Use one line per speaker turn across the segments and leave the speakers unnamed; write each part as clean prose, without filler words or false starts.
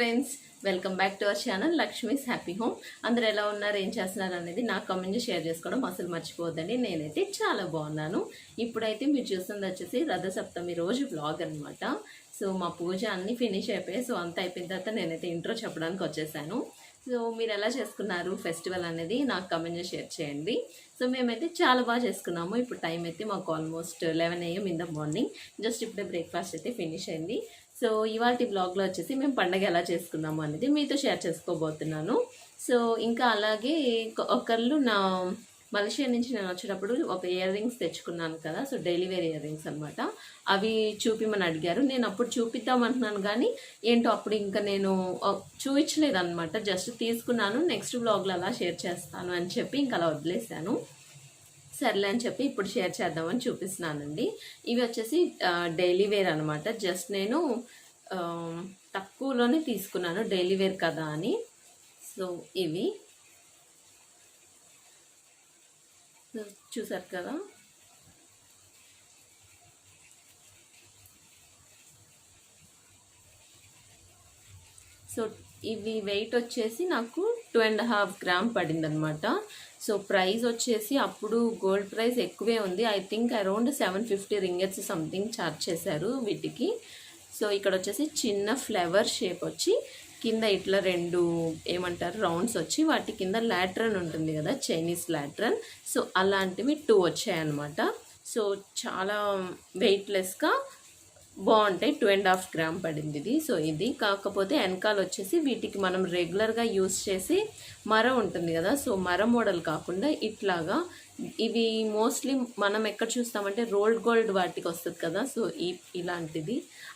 Friends, welcome back to our channel Lakshmi's happy home. అందరు ఎలా ఉన్నారు, ఏం చేస్తున్నారు అనేది నాకు కామెంట్ షేర్ చేసుకోవడం అసలు మర్చిపోద్దండి. నేనైతే చాలా బాగున్నాను. ఇప్పుడైతే మీరు చూస్తుంది వచ్చేసి రథసప్తమి రోజు బ్లాగ్ అనమాట. సో మా పూజ అన్నీ ఫినిష్ అయిపోయాయి. సో అంతా అయిపోయిన తర్వాత నేనైతే ఇంట్రో చెప్పడానికి వచ్చేసాను. సో మీరు ఎలా చేసుకున్నారు ఫెస్టివల్ అనేది నాకు కామెంట్ షేర్ చేయండి. సో మేమైతే చాలా బాగా చేసుకున్నాము. ఇప్పుడు టైం అయితే మాకు almost 11 AM in the morning. Just ఇప్పుడే బ్రేక్ఫాస్ట్ అయితే ఫినిష్ అయింది. సో ఇవాళ బ్లాగ్లో వచ్చేసి మేము పండగ ఎలా చేసుకున్నాము అనేది మీతో షేర్ చేసుకోబోతున్నాను. సో ఇంకా అలాగే ఒకళ్ళు నా మలేషియా నుంచి నేను వచ్చేటప్పుడు ఒక ఇయర్ రింగ్స్ తెచ్చుకున్నాను కదా. So daily wear earrings అనమాట. అవి చూపిమని అడిగారు. నేను అప్పుడు చూపిద్దామంటున్నాను కానీ ఏంటో అప్పుడు ఇంకా నేను చూపించలేదు అనమాట. జస్ట్ తీసుకున్నాను, నెక్స్ట్ బ్లాగ్లో అలా షేర్ చేస్తాను అని చెప్పి ఇంకా అలా వదిలేశాను. సర్లే అని చెప్పి ఇప్పుడు షేర్ చేద్దామని చూపిస్తున్నానండి. ఇవి వచ్చేసి డైలీ వేర్ అనమాట. జస్ట్ నేను తక్కువలోనే తీసుకున్నాను, డైలీ వేర్ కదా అని. సో ఇవి చూసారు కదా. సో ఇవి వెయిట్ వచ్చేసి నాకు 2.5 గ్రామ్ పడింది అనమాట. సో ప్రైస్ వచ్చేసి అప్పుడు గోల్డ్ ప్రైస్ ఎక్కువే ఉంది. I think around 750 రింగెట్స్ something charge చేశారు వీటికి. సో ఇక్కడ వచ్చేసి చిన్న ఫ్లవర్ షేప్ వచ్చి కింద ఇట్లా 2 ఏమంటారు రౌండ్స్ వచ్చి వాటి కింద లాట్రన్ ఉంటుంది కదా, చైనీస్ లాట్రన్. సో అలాంటివి 2 వచ్చాయన్నమాట. సో చాలా వెయిట్లెస్గా బాగుంటాయి. 2.5 గ్రామ్ పడింది ఇది. సో ఇది కాకపోతే వెనకాల వచ్చేసి వీటికి మనం రెగ్యులర్గా యూస్ చేసి మర ఉంటుంది కదా. సో మర మోడల్ కాకుండా ఇట్లాగా ఇవి మోస్ట్లీ మనం ఎక్కడ చూస్తామంటే రోల్డ్ గోల్డ్ వాటికి వస్తుంది కదా. సో ఇలాంటిది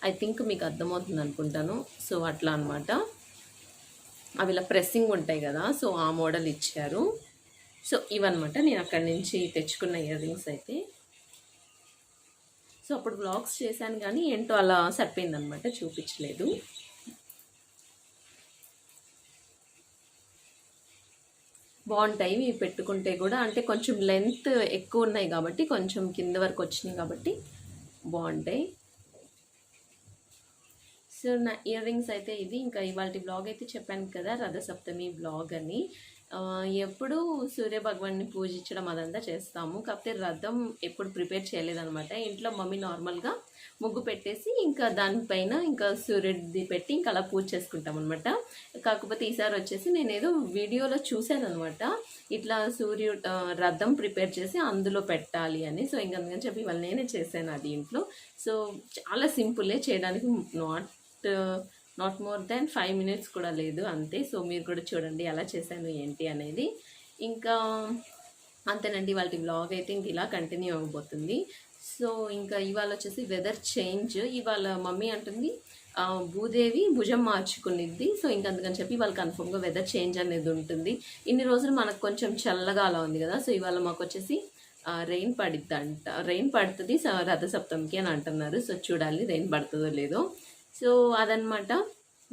ఐ థింక్ మీకు అర్థమవుతుంది అనుకుంటాను. సో అట్లా అనమాట. అవి ఇలా ప్రెస్సింగ్ ఉంటాయి కదా. సో ఆ మోడల్ ఇచ్చారు. సో ఇవన్నమాట నేను అక్కడి నుంచి తెచ్చుకున్న ఇయర్ రింగ్స్ అయితే. సో అప్పుడు బ్లాగ్స్ చేశాను కానీ ఏంటో అలా సరిపోయిందనమాట, చూపించలేదు. బాగుంటాయి ఇవి పెట్టుకుంటే కూడా. అంటే కొంచెం లెంత్ ఎక్కువ ఉన్నాయి కాబట్టి కొంచెం కింద వరకు వచ్చినాయి కాబట్టి బాగుంటాయి. సో నా ఇయర్ రింగ్స్ అయితే ఇది. ఇంకా ఇవాళ బ్లాగ్ అయితే చెప్పాను కదా రథసప్తమి బ్లాగ్ అని. ఎప్పుడు సూర్య భగవాన్ని పూజించడం అదంతా చేస్తాము. కాకపోతే రథం ఎప్పుడు ప్రిపేర్ చేయలేదనమాట. ఇంట్లో మమ్మీ నార్మల్గా ముగ్గు పెట్టేసి ఇంకా దానిపైన ఇంకా సూర్యుడిది పెట్టి ఇంకా అలా పూజ చేసుకుంటాం అనమాట. కాకపోతే ఈసారి వచ్చేసి నేను ఏదో వీడియోలో చూశాను అనమాట, ఇట్లా రథం ప్రిపేర్ చేసి అందులో పెట్టాలి అని. సో ఇంకా అందుకని చెప్పి ఇవాళ నేనే చేశాను అది ఇంట్లో. సో చాలా సింపులే చేయడానికి, నాట్ మోర్ దాన్ 5 minutes కూడా లేదు, అంతే. సో మీరు కూడా చూడండి ఎలా చేశాను ఏంటి అనేది. ఇంకా అంతేనండి, వాళ్ళ వ్లాగ్ అయితే ఇంక ఇలా కంటిన్యూ అవ్వబోతుంది. సో ఇంకా ఇవాళ వచ్చేసి వెదర్ చేంజ్. ఇవాళ మమ్మీ అంటుంది భూదేవి భుజం మార్చుకునిద్ది. సో ఇంక అందుకని చెప్పి ఇవాళ కన్ఫర్మ్గా వెదర్ చేంజ్ అనేది ఉంటుంది. ఇన్ని రోజులు మనకు కొంచెం చల్లగా అలా ఉంది కదా. సో ఇవాళ మాకు వచ్చేసి రెయిన్ పడుతుంది రథసప్తమికి అని అంటున్నారు. సో చూడాలి రెయిన్ పడుతుందో లేదో. సో అదనమాట.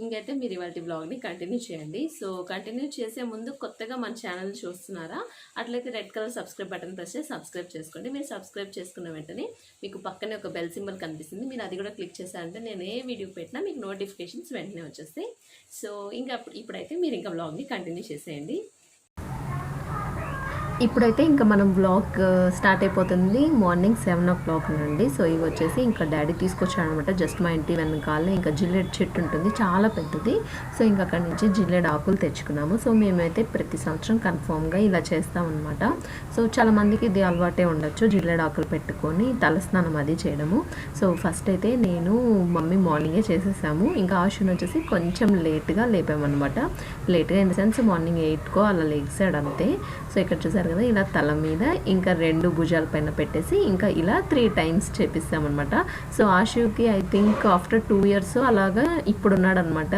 ఇంకైతే మీరు ఇవాళ బ్లాగ్ని కంటిన్యూ చేయండి. సో కంటిన్యూ చేసే ముందు కొత్తగా మన ఛానల్ చూస్తున్నారా, అట్లయితే red colour subscribe button press చేసి సబ్స్క్రైబ్ చేసుకోండి. మీరు సబ్స్క్రైబ్ చేసుకున్న వెంటనే మీకు పక్కనే ఒక బెల్ సింబల్ కనిపిస్తుంది. మీరు అది కూడా క్లిక్ చేశారంటే నేను ఏ వీడియో పెట్టినా మీకు నోటిఫికేషన్స్ వెంటనే వచ్చేస్తాయి. సో ఇంకా ఇప్పుడైతే మీరు ఇంకా బ్లాగ్ని కంటిన్యూ చేసేయండి. ఇప్పుడైతే ఇంకా మనం బ్లాగ్ స్టార్ట్ అయిపోతుంది. మార్నింగ్ 7 o'clock నుండి. సో ఇవి వచ్చేసి ఇంకా డాడీ తీసుకొచ్చాడనమాట. జస్ట్ మా ఇంటి వెనకాలే ఇంకా జిల్లెడ్ చెట్టు ఉంటుంది, చాలా పెద్దది. సో ఇంకా అక్కడి నుంచి జిల్లెడ్ ఆకులు తెచ్చుకున్నాము. సో మేమైతే ప్రతి సంవత్సరం కన్ఫామ్గా ఇలా చేస్తామన్నమాట. సో చాలామందికి ఇది అలవాటే ఉండొచ్చు, జిల్లెడ్ ఆకులు పెట్టుకొని తలస్నానం అది చేయడము. సో ఫస్ట్ అయితే నేను మమ్మీ మార్నింగే చేసేసాము. ఇంకా ఆశుని వచ్చేసి కొంచెం లేట్గా లేపామన్నమాట. లేట్గా ఇన్ ద సెన్స్ మార్నింగ్ 8 అలా లేచాడు అంతే. సో ఇక్కడ చూసారు కదా, ఇలా తల మీద ఇంకా 2 భుజాల పైన పెట్టేసి ఇంకా ఇలా 3 times చేపిస్తామన్నమాట. సో ఆశుకి ఐ థింక్ ఆఫ్టర్ 2 years అలాగా ఇప్పుడున్నాడు అనమాట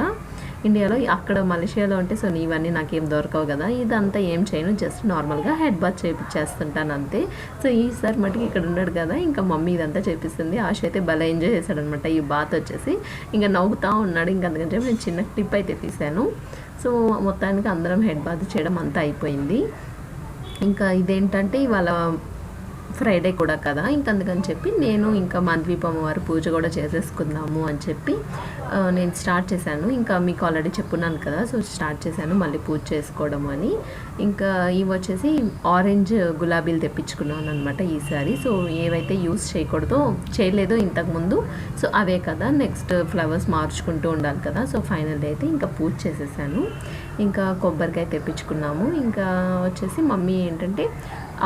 ఇండియాలో. అక్కడ మలేషియాలో ఉంటే సో ఇవన్నీ నాకేం దొరకవు కదా, ఇదంతా ఏం చేయను, జస్ట్ నార్మల్గా హెడ్ బాత్ చేపిచ్చేస్తుంటాను అంతే. సో ఈసారి మటుకు ఇక్కడ ఉన్నాడు కదా, ఇంకా మమ్మీ ఇదంతా చేపిస్తుంది. ఆశ అయితే భలే ఎంజాయ్ చేశాడు అనమాట ఈ బాత్ వచ్చేసి. ఇంకా నవ్వుతూ ఉన్నాడు. ఇంకా అందుకని చెప్పి నేను చిన్న క్లిప్ అయితే తీశాను. సో మొత్తానికి అందరం హెడ్ బాత్ చేయడం అంతా అయిపోయింది. ఇంకా ఇదేంటంటే ఇవాళ ఫ్రైడే కూడా కదా, ఇంక అందుకని చెప్పి నేను ఇంకా మాధవీపు అమ్మవారి పూజ కూడా చేసేసుకుందాము అని చెప్పి నేను స్టార్ట్ చేశాను. ఇంకా మీకు ఆల్రెడీ చెప్పున్నాను కదా, సో స్టార్ట్ చేశాను మళ్ళీ పూజ చేసుకోవడం అని. ఇంకా ఇవి వచ్చేసి ఆరెంజ్ గులాబీలు తెప్పించుకున్నాను అనమాట ఈసారి. సో ఏవైతే యూస్ చేయలేదో ఇంతకుముందు, సో అవే కదా, నెక్స్ట్ ఫ్లవర్స్ మార్చుకుంటూ ఉండాలి కదా. సో ఫైనల్ అయితే ఇంకా పూజ చేసేసాను. ఇంకా కొబ్బరికాయ తెప్పించుకున్నాము. ఇంకా వచ్చేసి మమ్మీ ఏంటంటే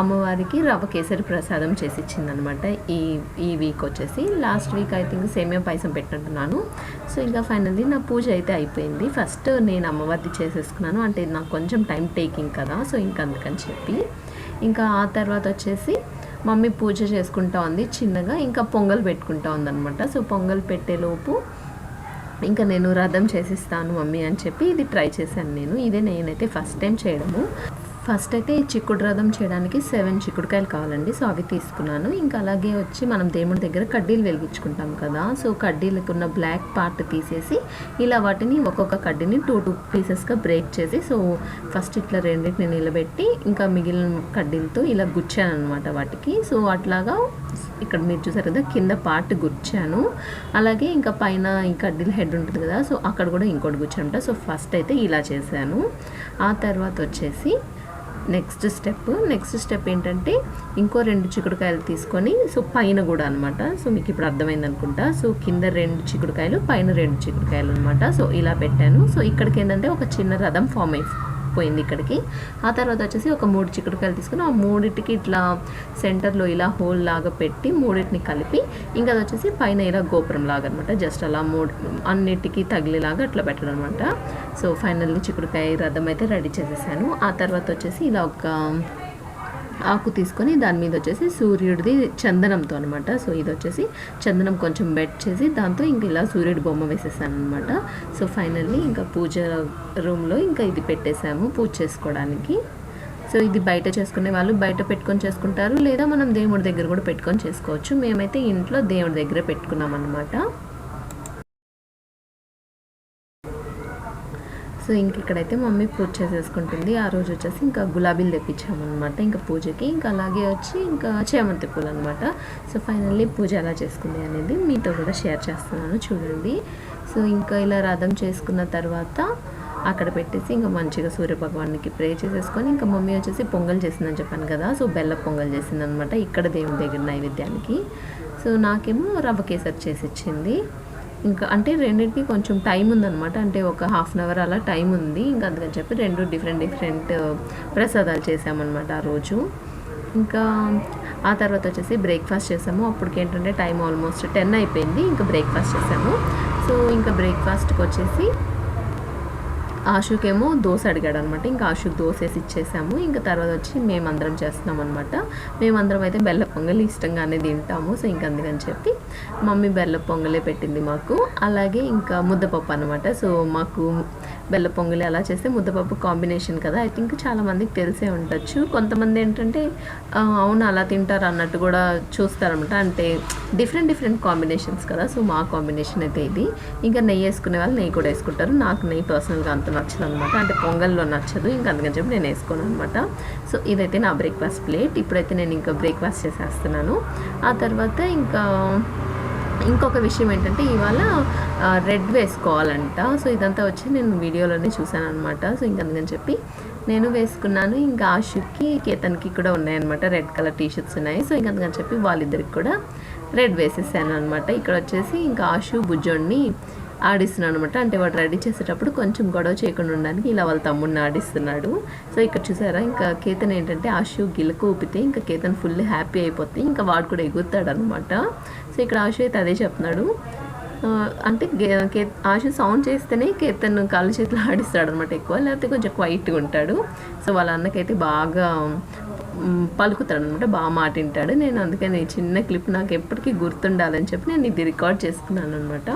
అమ్మవారికి రవ్వ కేసరి ప్రసాదం చేసి ఇచ్చిందనమాట. ఈ వీక్ వచ్చేసి లాస్ట్ వీక్ ఐ థింక్ సేమియా పాయసం పెట్టినట్టున్నాను. సో ఇంకా ఫైనల్లీ నా పూజ అయితే అయిపోయింది. ఫస్ట్ నేను అమ్మవారిది చేసేసుకున్నాను, అంటే నాకు కొంచెం టైం టేకింగ్ కదా, సో ఇంకా అందుకని చెప్పి. ఇంకా ఆ తర్వాత వచ్చేసి మమ్మీ పూజ చేసుకుంటా ఉంది చిన్నగా, ఇంకా పొంగల్ పెట్టుకుంటా ఉందనమాట. సో పొంగల్ పెట్టేలోపు ఇంకా నేను రథం చేసిస్తాను మమ్మీ అని చెప్పి ఇది ట్రై చేశాను నేను. ఇదే నేనైతే ఫస్ట్ టైం చేయడము. ఫస్ట్ అయితే చిక్కుడు రథం చేయడానికి 7 చిక్కుడుకాయలు కావాలండి. సో అవి తీసుకున్నాను. ఇంకా అలాగే వచ్చి మనం దేవుడి దగ్గర కడ్డీలు వెలిగించుకుంటాం కదా, సో కడ్డీలకు ఉన్న బ్లాక్ పార్ట్ తీసేసి ఇలా వాటిని ఒక్కొక్క కడ్డీని 2 పీసెస్గా బ్రేక్ చేసి, సో ఫస్ట్ ఇట్లా రెండింటిని నిలబెట్టి ఇంకా మిగిలిన కడ్డీలతో ఇలా గుచ్చాను అనమాట వాటికి. సో అట్లాగా ఇక్కడ మీరు చూసారు కదా, కింద పార్ట్ గుచ్చాను. అలాగే ఇంకా పైన ఈ కడ్డీల హెడ్ ఉంటుంది కదా, సో అక్కడ కూడా ఇంకోటి గుచ్చానమాట. సో ఫస్ట్ అయితే ఇలా చేశాను. ఆ తర్వాత వచ్చేసి నెక్స్ట్ స్టెప్ ఏంటంటే ఇంకో 2 చిక్కుడుకాయలు తీసుకొని, సో పైన కూడా అనమాట. సో మీకు ఇప్పుడు అర్థమైంది అనుకుంటా. సో కింద 2 చిక్కుడుకాయలు, పైన 2 చిక్కుడుకాయలు అనమాట. సో ఇలా పెట్టాను. సో ఇక్కడికి ఏంటంటే ఒక చిన్న రథం ఫామ్ అయిపోయింది ఇక్కడికి. ఆ తర్వాత వచ్చేసి ఒక 3 చిక్కుడుకాయలు తీసుకుని ఆ 3టికి ఇట్లా సెంటర్లో ఇలా హోల్ లాగా పెట్టి 3టిని కలిపి, ఇంకా అది వచ్చేసి పైన ఇలా గోపురం లాగా అనమాట. జస్ట్ అలా అన్నిటికీ తగిలేలాగా అట్లా పెట్టడం అనమాట. సో ఫైనల్లీ చిక్కుడుకాయ రథం అయితే రెడీ చేసేసాను. ఆ తర్వాత వచ్చేసి ఇలా ఒక ఆకు తీసుకొని దాని మీద వచ్చేసి సూర్యుడిది చందనంతో అనమాట. సో ఇది వచ్చేసి చందనం కొంచెం బెట్ చేసి దాంతో ఇంక ఇలా సూర్యుడి బొమ్మ వేసేసాను అనమాట. సో ఫైనల్లీ ఇంకా పూజ రూమ్లో ఇంకా ఇది పెట్టేసాము పూజ చేసుకోవడానికి. సో ఇది బయట చేసుకునే వాళ్ళు బయట పెట్టుకొని చేసుకుంటారు, లేదా మనం దేవుడి దగ్గర కూడా పెట్టుకొని చేసుకోవచ్చు. మేమైతే ఇంట్లో దేవుడి దగ్గర పెట్టుకున్నాం అనమాట. సో ఇంక ఇక్కడైతే మమ్మీ పూజ చేసేసుకుంటుంది. ఆ రోజు వచ్చేసి ఇంకా గులాబీలు తెప్పించామన్నమాట ఇంకా పూజకి. ఇంకా అలాగే వచ్చి ఇంకా చేమంతి పూలు అనమాట. సో ఫైనల్లీ పూజ ఎలా చేసుకుంది అనేది మీతో కూడా షేర్ చేస్తున్నాను చూడండి. సో ఇంకా ఇలా రథం చేసుకున్న తర్వాత అక్కడ పెట్టేసి ఇంకా మంచిగా సూర్యభగవానికి ప్రే చేసేసుకొని ఇంకా మమ్మీ వచ్చేసి పొంగల్ చేసిందని చెప్పాను కదా, సో బెల్ల పొంగల్ చేసిందనమాట ఇక్కడ దేవుని దగ్గర నైవేద్యానికి. సో నాకేమో రవ్వ కేసరి చేసి ఇచ్చింది. ఇంకా అంటే రెండింటికి కొంచెం టైం ఉందన్నమాట, అంటే ఒక ½ అన్ అవర్ అలా టైం ఉంది. ఇంకా అందుకని చెప్పి 2 డిఫరెంట్ ప్రసాదాలు చేసామన్నమాట ఆ రోజు. ఇంకా ఆ తర్వాత వచ్చేసి బ్రేక్ఫాస్ట్ చేసాము. అప్పటికి ఏంటంటే టైం ఆల్మోస్ట్ 10 అయిపోయింది. ఇంకా బ్రేక్ఫాస్ట్ చేసాము. సో ఇంకా బ్రేక్ఫాస్ట్కి వచ్చేసి ఆశుకేమో దోశ అడిగాడు అనమాట. ఇంకా ఆశుకి దోశ వేసి ఇచ్చేసాము. ఇంకా తర్వాత వచ్చి మేమందరం చేస్తున్నాం అనమాట. మేమందరం అయితే బెల్ల పొంగల్ ఇష్టంగానే తింటాము. సో ఇంకా అందుకని చెప్పి మమ్మీ బెల్ల పొంగలే పెట్టింది మాకు. అలాగే ఇంకా ముద్దపప్పు అనమాట. సో మాకు బెల్ల పొంగలి అలా చేస్తే ముద్దపప్పు కాంబినేషన్ కదా, ఐ థింక్ చాలామందికి తెలిసే ఉండొచ్చు. కొంతమంది ఏంటంటే అవును అలా తింటారు అన్నట్టు కూడా చూస్తారనమాట, అంటే డిఫరెంట్ కాంబినేషన్స్ కదా. సో మా కాంబినేషన్ అయితే ఇది. ఇంకా నెయ్యి వేసుకునే వాళ్ళు నెయ్యి కూడా వేసుకుంటారు. నాకు నెయ్యి పర్సనల్గా అంత నచ్చదు అనమాట, అంటే పొంగల్లో నచ్చదు. ఇంకా అందుకని చెప్పి నేను వేసుకోను అనమాట. సో ఇదైతే నా బ్రేక్ఫాస్ట్ ప్లేట్. ఇప్పుడైతే నేను ఇంకా బ్రేక్ఫాస్ట్ చేసేస్తున్నాను. ఆ తర్వాత ఇంకొక విషయం ఏంటంటే ఇవాళ రెడ్ వేసుకోవాలంట. సో ఇదంతా వచ్చి నేను వీడియోలోనే చూసాను అనమాట. సో ఇంక అందుకని చెప్పి నేను వేసుకున్నాను. ఇంకా ఆశుకి కేతన్కి కూడా ఉన్నాయన్నమాట, రెడ్ కలర్ టీషర్ట్స్ ఉన్నాయి. సో ఇంక అందుకని చెప్పి వాళ్ళిద్దరికి కూడా రెడ్ వేసేసాను అనమాట. ఇక్కడ వచ్చేసి ఇంకా ఆశు బుజ్జోడిని ఆడిస్తున్నాడు అనమాట, అంటే వాడు రెడీ చేసేటప్పుడు కొంచెం గొడవ చేయకుండా ఉండడానికి ఇలా వాళ్ళ తమ్ముడిని ఆడిస్తున్నాడు. సో ఇక్కడ చూసారా, ఇంకా కేతన్ ఏంటంటే ఆశు గిలకు ఊపితే ఇంకా కేతన్ ఫుల్ హ్యాపీ అయిపోతే ఇంకా వాడు కూడా ఎగురుతాడు అనమాట. సో ఇక్కడ ఆశు అయితే అదే చెప్తున్నాడు, అంటే ఆశు సౌండ్ చేస్తేనే కేతన్ కాళ్ళు చేతులు ఆడిస్తాడు అనమాట ఎక్కువ, లేకపోతే కొంచెం క్వైట్గా ఉంటాడు. సో వాళ్ళ అన్నకైతే బాగా పలుకుతాడు అనమాట, బాగా మాట వింటాడు. నేను అందుకని చిన్న క్లిప్ నాకు ఎప్పటికీ గుర్తుండాలని చెప్పి నేను ఇది రికార్డ్ చేసుకున్నాను అనమాట.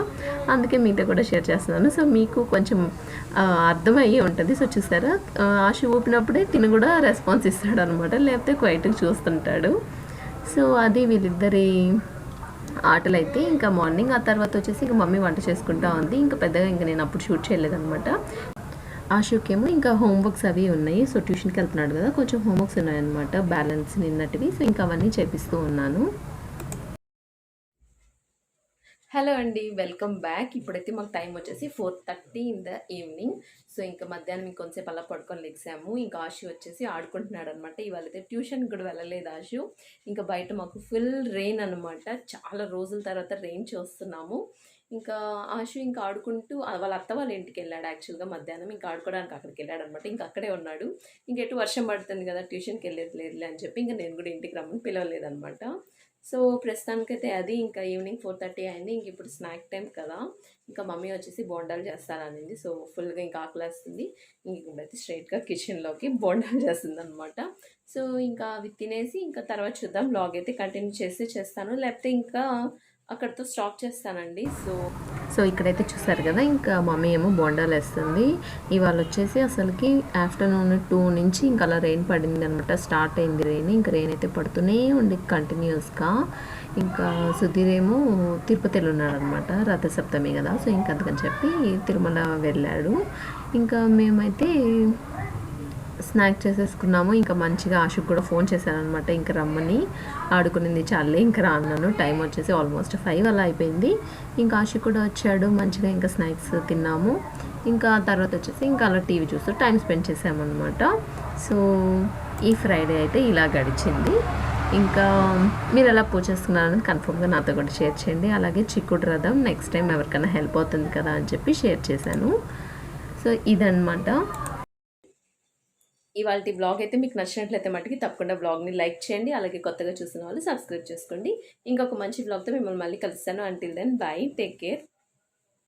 అందుకే మీతో కూడా షేర్ చేస్తున్నాను. సో మీకు కొంచెం అర్థమయ్యే ఉంటుంది. సో చూసారా, ఆశ ఊపినప్పుడే తిని కూడా రెస్పాన్స్ ఇస్తాడు అనమాట, లేకపోతే క్వైట్గా చూస్తుంటాడు. సో అది వీళ్ళిద్దరి ఆటలైతే ఇంకా మార్నింగ్. ఆ తర్వాత వచ్చేసి ఇంకా మమ్మీ వంట చేసుకుంటా ఉంది. ఇంకా పెద్దగా ఇంకా నేను అప్పుడు షూట్ చేయలేదన్నమాట. ఆశుకేమో ఇంకా హోంవర్క్స్ అవి ఉన్నాయి. సో ట్యూషన్కి వెళ్తున్నాడు కదా, కొంచెం హోంవర్క్స్ ఉన్నాయన్నమాట బ్యాలెన్స్ నిన్నటివి. సో ఇంకా అవన్నీ చేపిస్తూ ఉన్నాను. హలో అండి, వెల్కమ్ బ్యాక్. ఇప్పుడైతే మాకు టైం వచ్చేసి 4:30 ఇన్ ద ఈవినింగ్. సో ఇంకా మధ్యాహ్నం ఇంకొంచెంసేపు అలా పడుకొని లెగ్సాము. ఇంకా ఆశు వచ్చేసి ఆడుకుంటున్నాడు అనమాట. ఇవాళ అయితే ట్యూషన్కి కూడా వెళ్ళలేదు ఆశు. ఇంకా బయట మాకు ఫుల్ రెయిన్ అనమాట. చాలా రోజుల తర్వాత రెయిన్ చూస్తున్నాము. ఇంకా ఆశు ఇంకా ఆడుకుంటూ వాళ్ళ అత్త వాళ్ళ ఇంటికి వెళ్ళాడు యాక్చువల్గా మధ్యాహ్నం. ఇంకా ఆడుకోవడానికి అక్కడికి వెళ్ళాడు అనమాట. ఇంకా అక్కడే ఉన్నాడు. ఇంకెటు వర్షం పడుతుంది కదా, ట్యూషన్కి వెళ్ళేది లేదులే అని చెప్పి ఇంకా నేను కూడా ఇంటికి రమ్మని పిలవలేదనమాట. సో ప్రస్తుతానికైతే అది ఇంకా ఈవినింగ్ 4:30 అయింది. ఇంక ఇప్పుడు స్నాక్ టైం కదా, ఇంకా మమ్మీ వచ్చేసి బోండాలు చేస్తాననింది. సో ఫుల్గా ఇంకా ఆకలేస్తుంది. ఇంక ఇప్పుడైతే స్ట్రైట్గా కిచెన్లోకి బోండాలు చేస్తుంది అనమాట. సో ఇంకా అవి తినేసి ఇంకా తర్వాత చూద్దాం. బ్లాగ్ అయితే కంటిన్యూ చేస్తాను, లేకపోతే ఇంకా అక్కడితో స్టాప్ చేస్తానండి. సో ఇక్కడైతే చూసారు కదా, ఇంకా మమ్మీ ఏమో బోండాలు వేస్తుంది. ఇవాళ వచ్చేసి అసలుకి ఆఫ్టర్నూన్ 2 నుంచి ఇంకా అలా రెయిన్ పడింది అనమాట. స్టార్ట్ అయింది రెయిన్. ఇంకా రెయిన్ అయితే పడుతూనే ఉంది కంటిన్యూస్గా. ఇంకా సుధీర్ ఏమో తిరుపతిలో ఉన్నాడనమాట, రథసప్తమి కదా. సో ఇంకా అందుకని చెప్పి తిరుమల వెళ్ళాడు. ఇంకా మేమైతే స్నాక్ చేసేసుకున్నాము. ఇంకా మంచిగా ఆశకు కూడా ఫోన్ చేశానమాట, ఇంకా రమ్మని. ఆడుకునింది చాలే ఇంకా రాన్నాను. టైం వచ్చేసి ఆల్మోస్ట్ 5 అలా అయిపోయింది. ఇంకా ఆశకు కూడా వచ్చాడు, మంచిగా ఇంకా స్నాక్స్ తిన్నాము. ఇంకా తర్వాత వచ్చేసి ఇంకా అలా టీవీ చూస్తూ టైం స్పెండ్ చేసామన్నమాట. సో ఈ ఫ్రైడే అయితే ఇలా గడిచింది. ఇంకా మీరు ఎలా పూజ చేస్తున్నారని కన్ఫర్మ్గా నాతో కూడా షేర్ చేయండి. అలాగే చిక్కుడు రథం నెక్స్ట్ టైం ఎవరికైనా హెల్ప్ అవుతుంది కదా అని చెప్పి షేర్ చేశాను. సో ఇదన్నమాట ఇవాళ బ్లాగ్. అయితే మీకు నచ్చినట్లయితే మటుకి తప్పకుండా బ్లాగ్ని లైక్ చేయండి. అలాగే కొత్తగా చూసిన వాళ్ళు సబ్స్క్రైబ్ చేసుకోండి. ఇంకొక మంచి బ్లాగ్తో మిమ్మల్ని మళ్ళీ కలుస్తాను. Until then bye, take care.